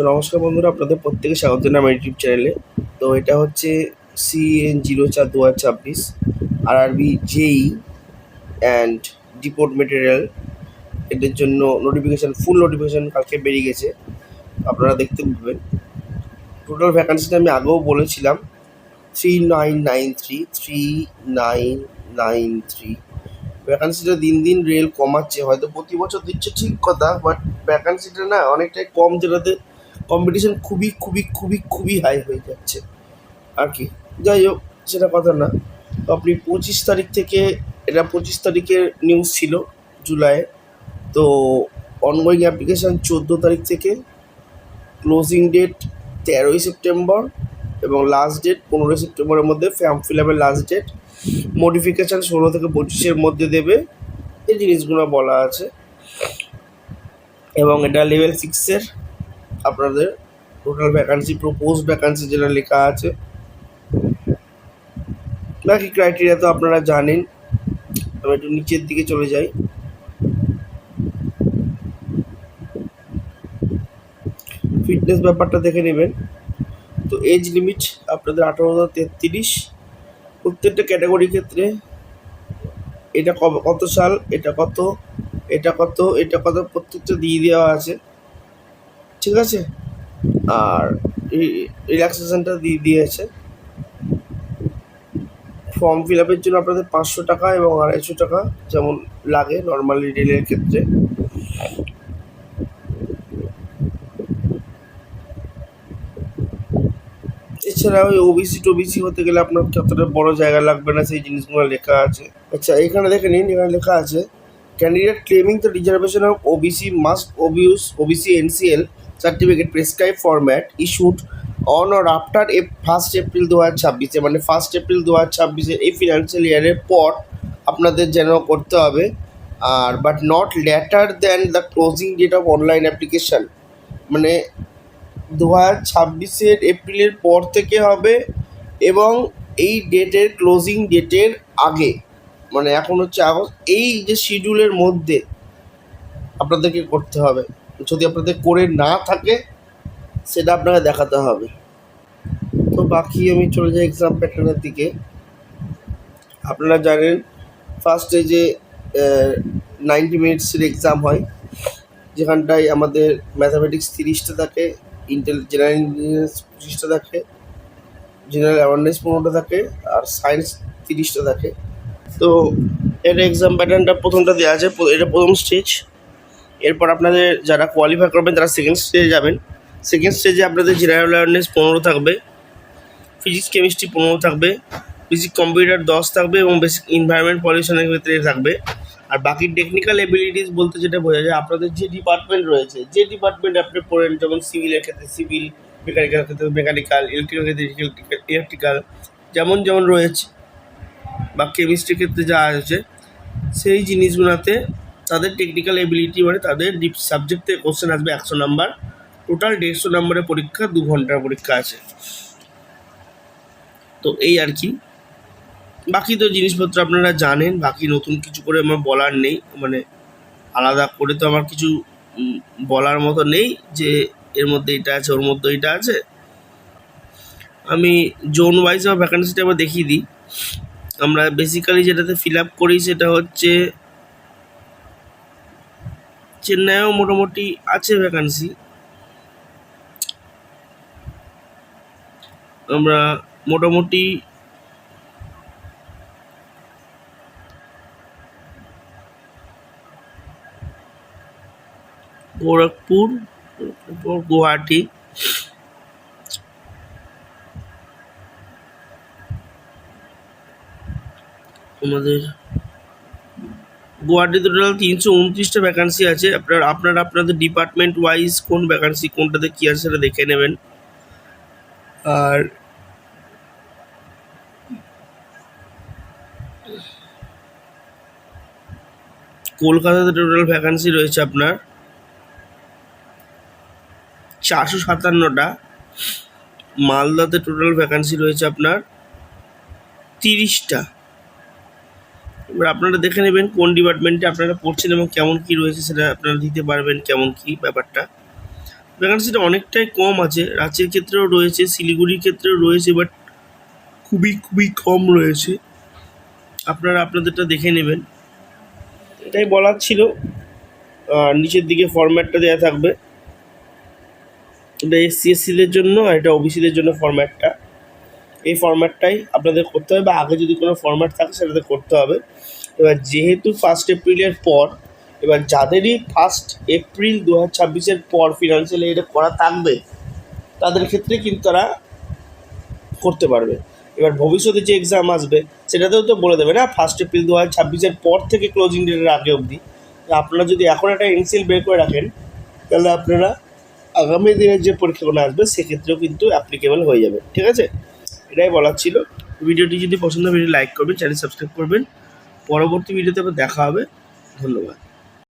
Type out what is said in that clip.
নমস্কার বন্ধুরা, আপনাদের প্রত্যেকে স্বাগত জানাই আমার ইউটিউব চ্যানেলে। তো এটা হচ্ছে CN04/2026 RRB JE and depot material. এদের জন্য ফুল নোটিফিকেশান কালকে বেরিয়ে গেছে, আপনারা দেখতে পাবেন। টোটাল ভ্যাকান্সিটা আমি আগেও বলেছিলাম, 3993 ভ্যাকান্সিটা দিন দিন রেল কমাচ্ছে। হয়তো প্রতি বছর দিচ্ছে ঠিক কথা, বাট ভ্যাকান্সিটা না অনেকটাই কম, যেটাতে কম্পিটিশন খুবই খুবই খুবই খুবই হাই হয়ে যাচ্ছে আর কি। যাই হোক, সেটা কথা না। তো আপনি 25 তারিখ থেকে, এটা 25 তারিখের নিউজ ছিল জুলাই। তো অনগোয়িং অ্যাপ্লিকেশান 14 তারিখ থেকে, ক্লোজিং ডেট 13ই সেপ্টেম্বর এবং লাস্ট ডেট 15ই সেপ্টেম্বরের মধ্যে। ফর্ম ফিল আপের লাস্ট ডেট। মডিফিকেশান 16 থেকে 25-এর মধ্যে দেবে, এই জিনিসগুলো বলা আছে। এবং এটা লেভেল 6-এর আপনাদের টোটাল ভ্যাকান্সি, প্রপোজড ভ্যাকান্সি যেটা লেখা আছে। বাকি ক্রাইটেরিয়া তো আপনারা জানেন। আমি একটু নিচের দিকে চলে যাই। ফিটনেস ব্যাপারটা দেখে নেবেন। তো এজ লিমিট আপনাদের 18-33। প্রত্যেকটা ক্যাটাগরির ক্ষেত্রে এটা কত সাল, এটা কত, এটা কত, এটা কত, প্রত্যেকটা দিয়ে দেওয়া আছে, ঠিক আছে। আর রিল্যাক্সেশনটা দিয়ে দিয়েছে। ফর্ম ফিল আপের জন্য আপনাদের 500 টাকা এবং 250 টাকা যেমন লাগে নর্মালি রেলের ক্ষেত্রে। এছাড়াও ওই ওবিসি হতে গেলে আপনার যতটা বড় জায়গা লাগবে না, সেই জিনিসগুলো লেখা আছে। আচ্ছা, এখানে দেখে নিন, এখানে লেখা আছে candidate claiming the reservation of OBC must obvious OBC NCL certificate prescribe format issued on or after 1 April 2026, মানে 1 এপ্রিল 2026 এই ফিনান্সিয়াল ইয়ারের পর আপনাদের যেন করতে হবে। আর but not later than the closing date of online application, মানে 2026-এর এপ্রিলের পর থেকে হবে এবং এই ডেটের ক্লোজিং ডেটের আগে, মানে এখন হচ্ছে আগস্ট, এই যে শিডিউলের মধ্যে আপনাদেরকে করতে হবে। যদি আপনাদের করে না থাকে সেটা আপনাকে দেখাতে হবে। তো বাকি আমি চলে যাই এক্সাম প্যাটার্নের দিকে। আপনারা জানেন ফার্স্টে যে 90 মিনিটসের এক্সাম হয়, যেখানটায় আমাদের ম্যাথামেটিক্স 30টা থাকে, জেনারেল ইন্টেলিজেন্স 25টা থাকে, জেনারেল অ্যাওয়ারনেস 15টা থাকে, আর সায়েন্স 30টা থাকে। তো এর এক্সাম প্যাটার্নটা প্রথমটা দেওয়া আছে, এটা প্রথম স্টেজ। এরপর আপনাদের যারা কোয়ালিফাই করবেন তারা সেকেন্ড স্টেজে যাবেন। সেকেন্ড স্টেজে আপনাদের জেনারেল অ্যাওয়ারনেস 15 থাকবে, ফিজিক্স কেমিস্ট্রি 15 থাকবে, বেসিক কম্পিউটার 10 থাকবে এবং বেসিক এনভায়রনমেন্ট পলিউশনের ক্ষেত্রে থাকবে। আর বাকি টেকনিক্যাল এবিলিটিস বলতে যেটা বোঝা যায়, আপনাদের যে ডিপার্টমেন্ট রয়েছে, যে ডিপার্টমেন্ট আপনি পড়েন, যেমন সিভিলের ক্ষেত্রে সিভিল, মেকানিক্যাল ক্ষেত্রে মেকানিক্যাল, ইলেকট্রিক্যাল ক্ষেত্রে ইলেকট্রিক্যাল, যেমন যেমন রয়েছে, বা কেমিস্ট্রির ক্ষেত্রে যা আছে, সেই জিনিসগুলোতে তাদের টেকনিক্যাল এবিলিটি, মানে তাদের সাবজেক্ট থেকে কোশ্চেন আসবে 100 নাম্বার। টোটাল 150 নম্বরের পরীক্ষা, 2 ঘন্টার পরীক্ষা আছে। তো এই আর কি। বাকি তো জিনিসপত্র আপনারা জানেন, বাকি নতুন কিছু করে আমার বলার নেই, মানে আলাদা করে তো আমার কিছু বলার মতো নেই যে এর মধ্যে এটা আছে, ওর মধ্যে এটা আছে। আমি জোন ওয়াইজ বা ভ্যাকান্সিটা আবার দেখিয়ে দিই। আমরা বেসিক্যালি যেটাতে ফিল আপ করি সেটা হচ্ছে চেন্নাইও মোটামুটি আছে ভ্যাকান্সি। আমরা মোটামুটি গোরখপুর, গুয়াহাটি, আমাদের গুয়াহাটিতে টোটাল 329টা ভ্যাকান্সি আছে। আপনারা আপনাদের ডিপার্টমেন্ট ওয়াইজ কোন ভ্যাকান্সি কোনটাতে কী আছে সেটা দেখে নেবেন। আর কলকাতাতে টোটাল ভ্যাকান্সি রয়েছে আপনার 457টা। মালদাতে টোটাল ভ্যাকান্সি রয়েছে আপনার 30টা। এবার আপনারা দেখে নেবেন কোন ডিপার্টমেন্টে আপনারা পড়ছেন এবং কেমন কী রয়েছে, সেটা আপনারা দিতে পারবেন কেমন কী ব্যাপারটা। ভ্যাকান্সিটা অনেকটাই কম আছে, রাঁচির ক্ষেত্রেও রয়েছে, শিলিগুড়ির ক্ষেত্রেও রয়েছে, বাট খুবই খুবই কম রয়েছে। আপনারা আপনাদেরটা দেখে নেবেন, এটাই বলার ছিল। আর নিচের দিকে ফরম্যাটটা দেওয়া থাকবে, এটা SC/SC-দের জন্য আর এটা OBC-দের জন্য ফরম্যাটটা। এই ফরম্যাটটাই আপনাদের করতে হবে, বা আগে যদি কোনো ফরম্যাট থাকে সেটাতে করতে হবে। এবার যেহেতু 1 এপ্রিলের পর, এবার যাদেরই 1 এপ্রিল 2026-এর পর ফিনান্সিয়াল ইয়ারে করা থাকবে তাদের ক্ষেত্রে কিন্তু তারা করতে পারবে। এবার ভবিষ্যতে যে এক্সাম আসবে সেটাতেও তো বলে দেবে না 1 এপ্রিল 2026-এর পর থেকে ক্লোজিং ডেটের আগে অবধি। আপনারা যদি এখন একটা এনসিএল বের করে রাখেন তাহলে আপনারা আগামী দিনের যে পরীক্ষাগুলো আসবে সেক্ষেত্রেও কিন্তু অ্যাপ্লিকেবল হয়ে যাবে। ঠিক আছে, এটাই বলার ছিল। ভিডিওটি যদি পছন্দ হয় লাইক করবেন, চ্যানেল সাবস্ক্রাইব করবেন। পরবর্তী ভিডিওতে আবার দেখা হবে। ধন্যবাদ।